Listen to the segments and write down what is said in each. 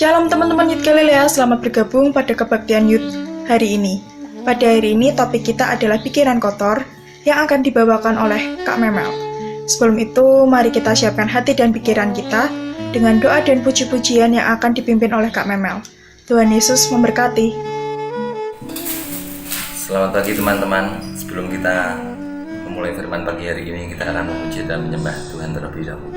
Shalom teman-teman Youth Galilea, selamat bergabung pada kebaktian Youth hari ini. Pada hari ini topik kita adalah pikiran kotor yang akan dibawakan oleh Kak Memel. Sebelum itu, mari kita siapkan hati dan pikiran kita dengan doa dan puji-pujian yang akan dipimpin oleh Kak Memel. Tuhan Yesus memberkati. Selamat pagi teman-teman. Sebelum kita memulai firman pagi hari ini, kita akan memuji dan menyembah Tuhan terlebih dahulu.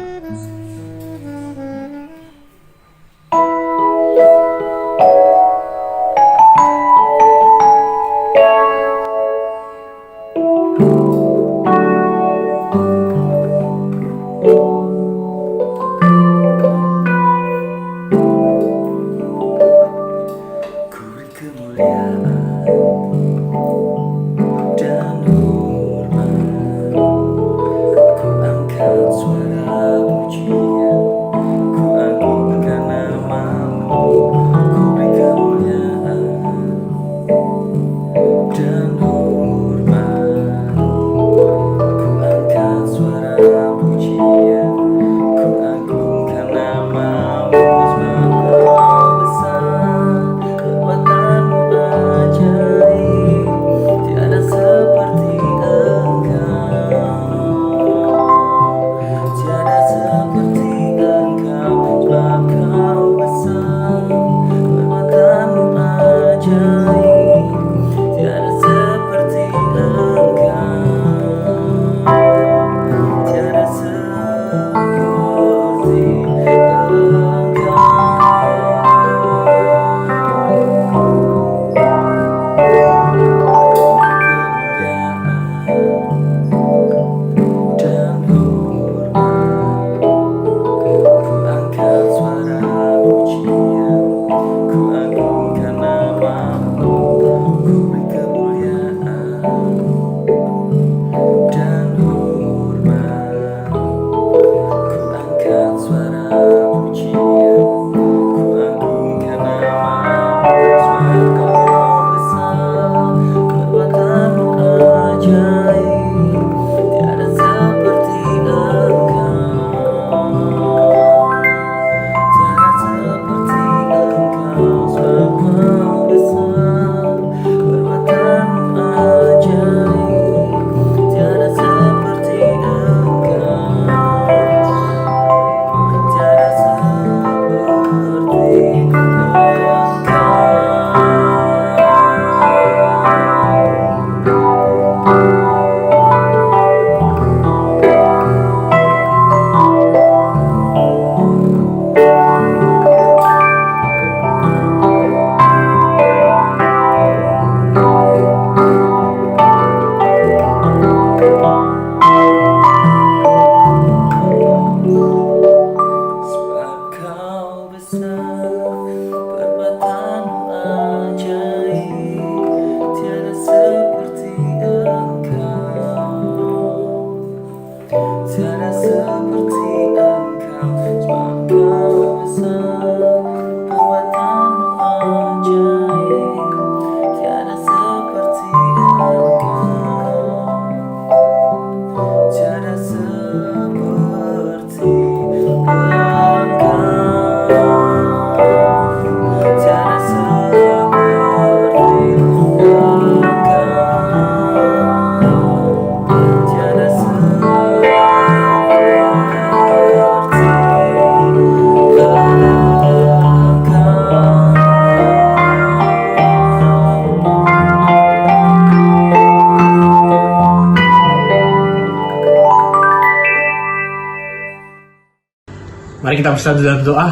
Mari kita bersatu dalam doa.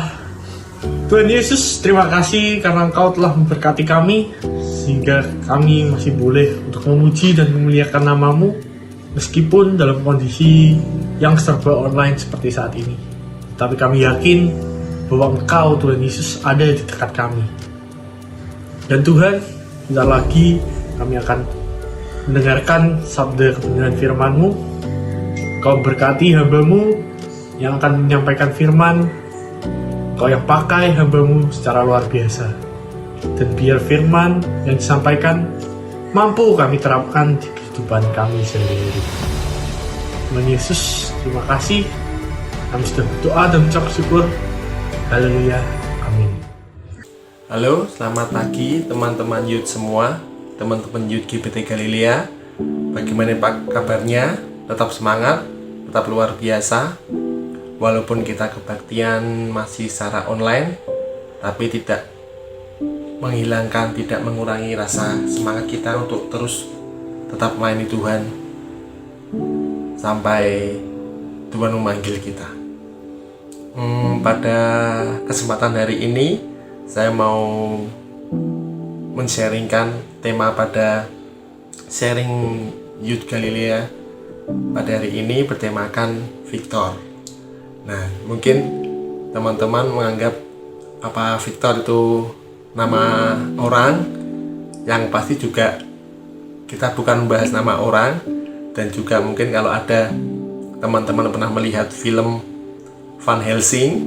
Tuhan Yesus, terima kasih karena Engkau telah memberkati kami sehingga kami masih boleh untuk memuji dan memuliakan nama-Mu meskipun dalam kondisi yang serba online seperti saat ini. Tapi kami yakin bahwa Engkau, Tuhan Yesus, ada di dekat kami. Dan Tuhan, sebentar lagi kami akan mendengarkan sabda kebenaran firman-Mu. Kau berkati hamba-Mu yang akan menyampaikan firman. Kau yang pakai hamba-Mu secara luar biasa. Dan biar firman yang disampaikan mampu kami terapkan di kehidupan kami sehari-hari. Tuhan Yesus, terima kasih. Kami sudah berdoa dan mengucap syukur. Haleluya. Amin. Halo, selamat pagi teman-teman youth semua, teman-teman youth GBT Galilea. Bagaimana Pak kabarnya? Tetap semangat, tetap luar biasa. Walaupun kita kebaktian masih secara online, tapi tidak menghilangkan, tidak mengurangi rasa semangat kita untuk terus tetap melayani Tuhan sampai Tuhan memanggil kita. Pada kesempatan hari ini saya mau men-sharingkan tema pada sharing Youth Galilea pada hari ini bertemakan Victor. Nah, mungkin teman-teman menganggap apa Victor itu nama orang, yang pasti juga kita bukan membahas nama orang. Dan juga mungkin kalau ada teman-teman pernah melihat film Van Helsing,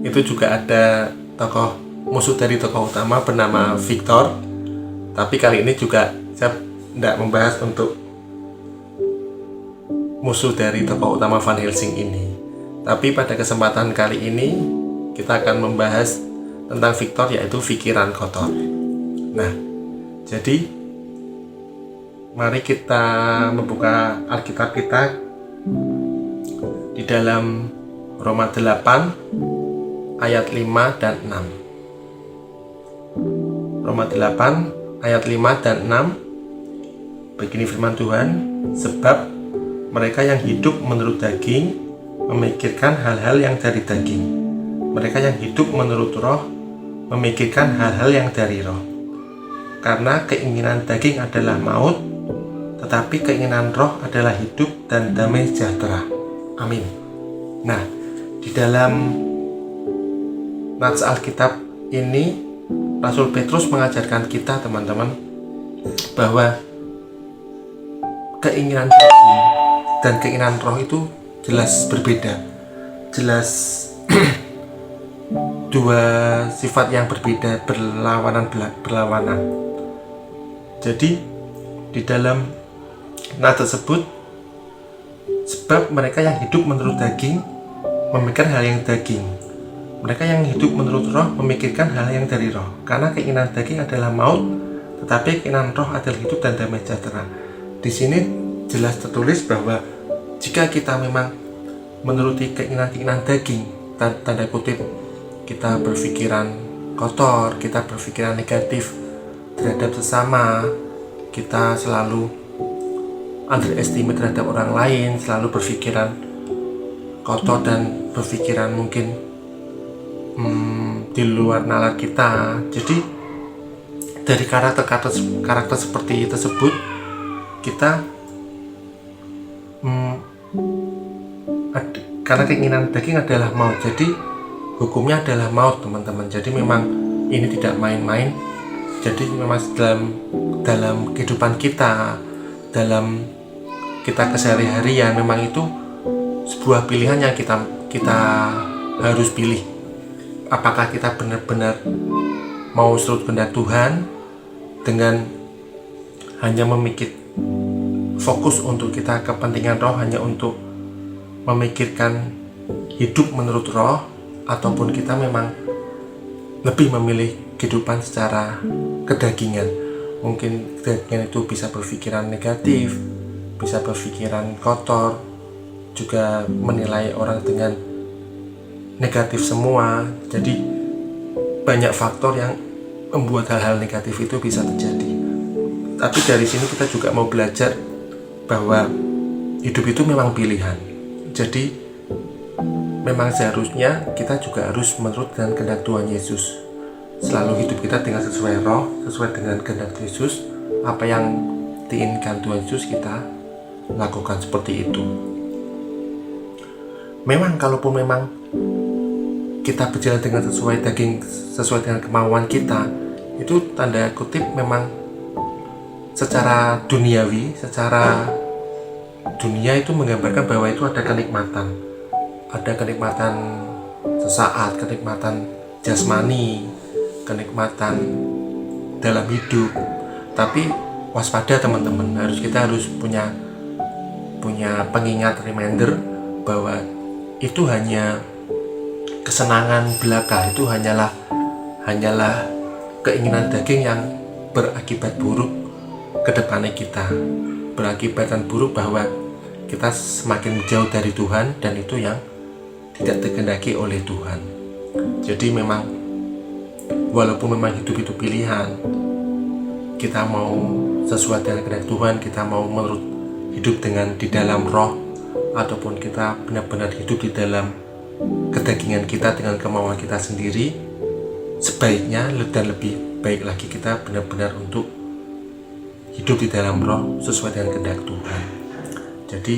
itu juga ada musuh dari tokoh utama bernama Victor. Tapi kali ini juga saya tidak membahas untuk musuh dari tokoh utama Van Helsing ini. Tapi pada kesempatan kali ini kita akan membahas tentang Victor, yaitu pikiran kotor. Nah, jadi mari kita membuka Alkitab kita di dalam Roma 8 ayat 5 dan 6. Roma 8 ayat 5 dan 6. Begini firman Tuhan, sebab mereka yang hidup menurut daging memikirkan hal-hal yang dari daging. Mereka yang hidup menurut roh memikirkan hal-hal yang dari roh. Karena keinginan daging adalah maut, tetapi keinginan roh adalah hidup dan damai sejahtera. Amin. Nah, di dalam nats Alkitab ini Rasul Petrus mengajarkan kita, teman-teman, bahwa keinginan daging dan keinginan roh itu jelas berbeda. Jelas dua sifat yang berbeda, berlawanan. Jadi di dalam nats tersebut, sebab mereka yang hidup menurut daging memikirkan hal yang daging, mereka yang hidup menurut roh memikirkan hal yang dari roh. Karena keinginan daging adalah maut, tetapi keinginan roh adalah hidup dan damai sejahtera. Di sini jelas tertulis bahwa jika kita memang menuruti keinginan daging, tanda kutip, kita berpikiran kotor, kita berpikiran negatif terhadap sesama, kita selalu underestimate terhadap orang lain, selalu berpikiran kotor dan berpikiran mungkin di luar nalar kita. Jadi dari karakter seperti tersebut, kita karena keinginan daging adalah maut, jadi hukumnya adalah maut, teman-teman. Jadi memang ini tidak main-main. Jadi memang dalam kehidupan kita, dalam kita kesehari-harian, memang itu sebuah pilihan yang kita harus pilih. Apakah kita benar-benar mau surut kehendak Tuhan dengan hanya fokus untuk kita kepentingan roh, hanya untuk memikirkan hidup menurut roh, ataupun kita memang lebih memilih kehidupan secara kedagingan. Mungkin kedagingan itu bisa berpikiran negatif, bisa berpikiran kotor, juga menilai orang dengan negatif semua. Jadi banyak faktor yang membuat hal-hal negatif itu bisa terjadi. Tapi dari sini kita juga mau belajar bahwa hidup itu memang pilihan. Jadi memang seharusnya kita juga harus menurut dengan kehendak Tuhan Yesus. Selalu hidup kita dengan sesuai roh, sesuai dengan kehendak Yesus. Apa yang diinginkan Tuhan Yesus, kita lakukan seperti itu. Memang kalaupun memang kita berjalan dengan sesuai daging, sesuai dengan kemauan kita, itu tanda kutip memang secara duniawi, secara dunia itu menggambarkan bahwa itu ada kenikmatan sesaat, kenikmatan jasmani, kenikmatan dalam hidup. Tapi waspada, teman-teman, kita harus punya pengingat, reminder bahwa itu hanya kesenangan belaka, itu hanyalah keinginan daging yang berakibat buruk ke depannya kita, berakibat buruk bahwa kita semakin jauh dari Tuhan, dan itu yang tidak dikehendaki oleh Tuhan. Jadi memang walaupun memang hidup itu pilihan, kita mau sesuai dengan kehendak Tuhan, kita mau menurut hidup di dalam roh, ataupun kita benar-benar hidup di dalam kedagingan kita dengan kemauan kita sendiri, sebaiknya dan lebih baik lagi kita benar-benar untuk hidup di dalam roh sesuai dengan kehendak Tuhan. Jadi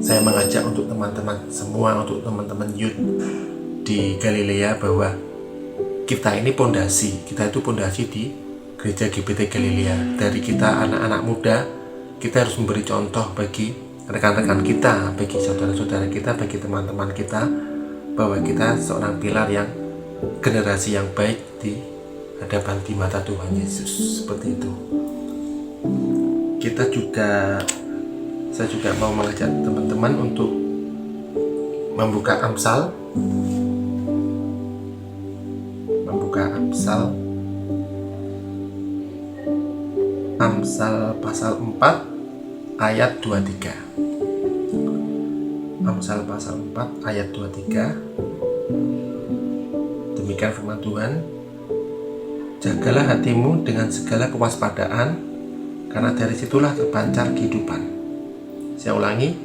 saya mengajak untuk teman-teman semua, untuk teman-teman youth di Galilea, bahwa kita ini pondasi, kita itu pondasi di gereja GBT Galilea. Dari kita anak-anak muda, kita harus memberi contoh bagi rekan-rekan kita, bagi saudara-saudara kita, bagi teman-teman kita, bahwa kita seorang pilar yang generasi yang baik di hadapan di mata Tuhan Yesus. Seperti itu. Saya juga mau mengajak teman-teman untuk membuka Amsal pasal 4 ayat 23. Amsal pasal 4 ayat 23. Demikian firman Tuhan. Jagalah hatimu dengan segala kewaspadaan, karena dari situlah terpancar kehidupan. Saya ulangi,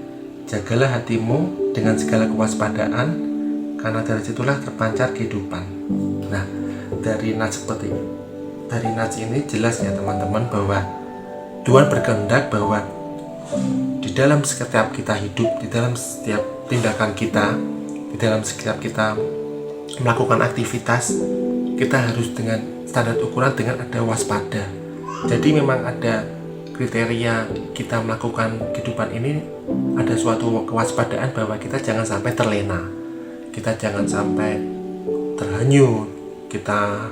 jagalah hatimu dengan segala kewaspadaan, karena dari situlah terpancar kehidupan. Nah, dari nats ini jelas ya teman-teman, bahwa Tuhan berkehendak bahwa di dalam setiap kita hidup, di dalam setiap tindakan kita, di dalam setiap kita melakukan aktivitas, kita harus dengan standar ukuran dengan ada waspada. Jadi memang ada kriteria kita melakukan kehidupan ini, ada suatu kewaspadaan bahwa kita jangan sampai terlena, kita jangan sampai terhanyut, kita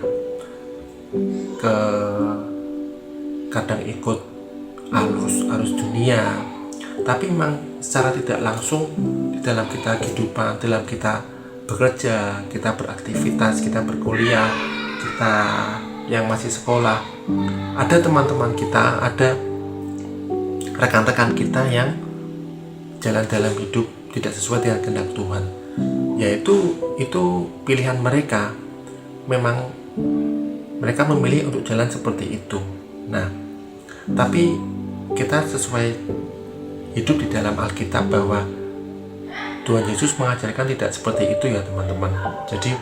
kadang ikut arus dunia, tapi memang secara tidak langsung di dalam kita kehidupan, dalam kita bekerja, kita beraktivitas, kita berkuliah, kita yang masih sekolah, ada teman-teman kita, ada rekan-rekan kita yang jalan dalam hidup tidak sesuai dengan kehendak Tuhan, yaitu itu pilihan mereka. Memang mereka memilih untuk jalan seperti itu. Nah, tapi kita sesuai hidup di dalam Alkitab, bahwa Tuhan Yesus mengajarkan tidak seperti itu ya teman-teman. Jadi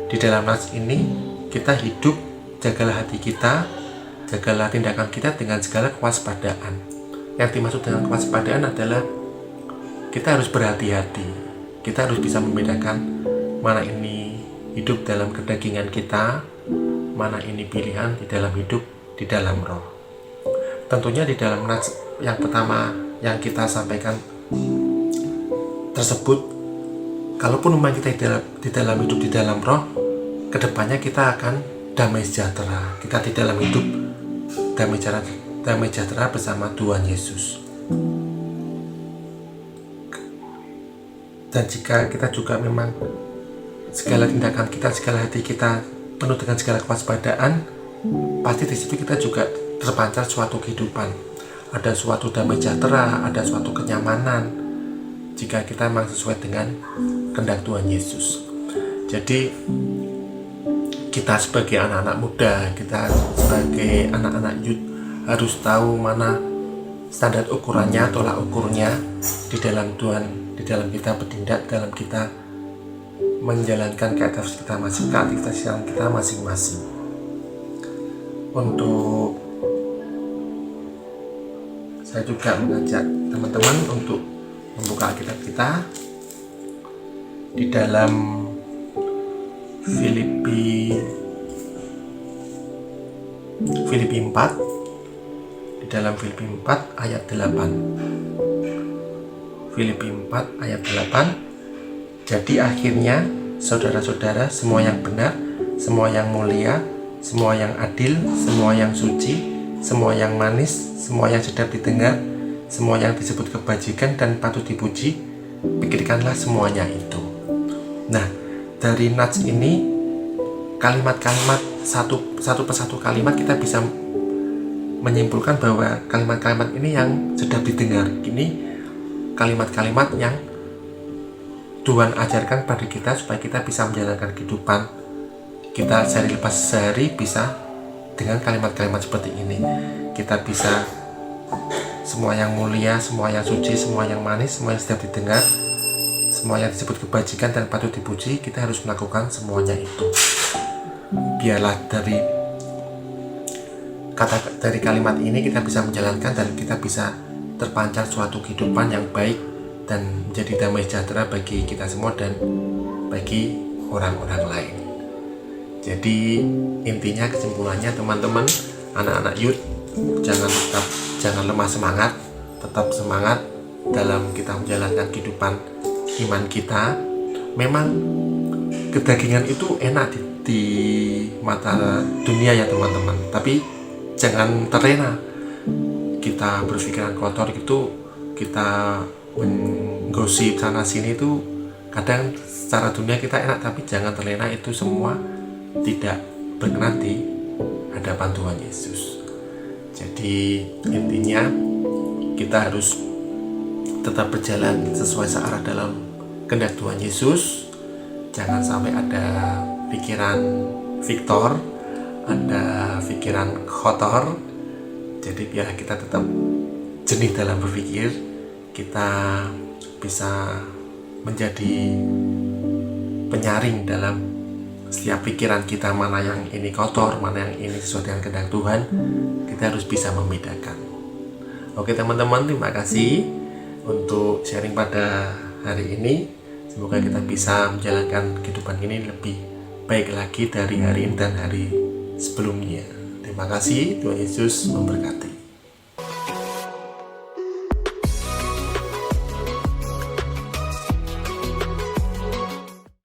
di dalam nats ini kita hidup, jagalah hati kita, jagalah tindakan kita dengan segala kewaspadaan. Yang dimaksud dengan kewaspadaan adalah kita harus berhati-hati, kita harus bisa membedakan mana ini hidup dalam kedagingan kita, mana ini pilihan di dalam hidup di dalam roh. Tentunya di dalam nats yang pertama yang kita sampaikan tersebut, kalaupun memang kita di dalam hidup di dalam roh, kedepannya kita akan damai sejahtera. Kita di dalam hidup damai sejahtera bersama Tuhan Yesus. Dan jika kita juga memang segala tindakan kita, segala hati kita penuh dengan segala kewaspadaan, pasti di situ kita juga terpancar suatu kehidupan. Ada suatu damai sejahtera, ada suatu kenyamanan, jika kita memang sesuai dengan kehendak Tuhan Yesus. Jadi kita sebagai anak-anak muda, kita sebagai anak-anak youth harus tahu mana standar ukurannya, tolak ukurnya di dalam Tuhan, di dalam kita bertindak, dalam kita menjalankan aktivitas kita masing-masing. Untuk saya juga mengajak teman-teman untuk membuka Alkitab kita di dalam Filipi 4, di dalam Filipi 4 ayat 8. Filipi 4 ayat 8. Jadi akhirnya saudara-saudara, semua yang benar, semua yang mulia, semua yang adil, semua yang suci, semua yang manis, semua yang sedap didengar, semua yang disebut kebajikan dan patut dipuji, pikirkanlah semuanya itu. Nah, dari nats ini kalimat-kalimat satu persatu kalimat kita bisa menyimpulkan bahwa kalimat-kalimat ini yang sedang didengar ini kalimat-kalimat yang Tuhan ajarkan pada kita supaya kita bisa menjalankan kehidupan kita sehari lepas sehari bisa dengan kalimat-kalimat seperti ini. Kita bisa semua yang mulia, semua yang suci, semua yang manis, semua yang sedap didengar, semua yang disebut kebajikan dan patut dipuji, kita harus melakukan semuanya itu. Biarlah dari kalimat ini kita bisa menjalankan dan kita bisa terpancar suatu kehidupan yang baik dan menjadi damai sejahtera bagi kita semua dan bagi orang-orang lain. Jadi intinya kesimpulannya teman-teman, anak-anak youth, jangan lemah semangat, tetap semangat dalam kita menjalankan kehidupan iman kita. Memang kedagingan itu enak di mata dunia ya teman-teman, tapi jangan terlena. Kita berpikiran kotor gitu, kita menggosip sana sini itu kadang secara dunia kita enak, tapi jangan terlena, itu semua tidak berkenan di hadapan Tuhan Yesus. Jadi intinya kita harus tetap berjalan sesuai searah dalam kehendak Tuhan Yesus. Jangan sampai ada pikiran Victor, ada pikiran kotor. Jadi biar kita tetap jernih dalam berpikir, kita bisa menjadi penyaring dalam setiap pikiran kita, mana yang ini kotor, mana yang ini sesuai dengan kehendak Tuhan. Kita harus bisa membedakan. Oke teman-teman, terima kasih untuk sharing pada hari ini. Semoga kita bisa menjalankan kehidupan ini lebih baik lagi dari hari ini dan hari sebelumnya. Terima kasih, Tuhan Yesus memberkati.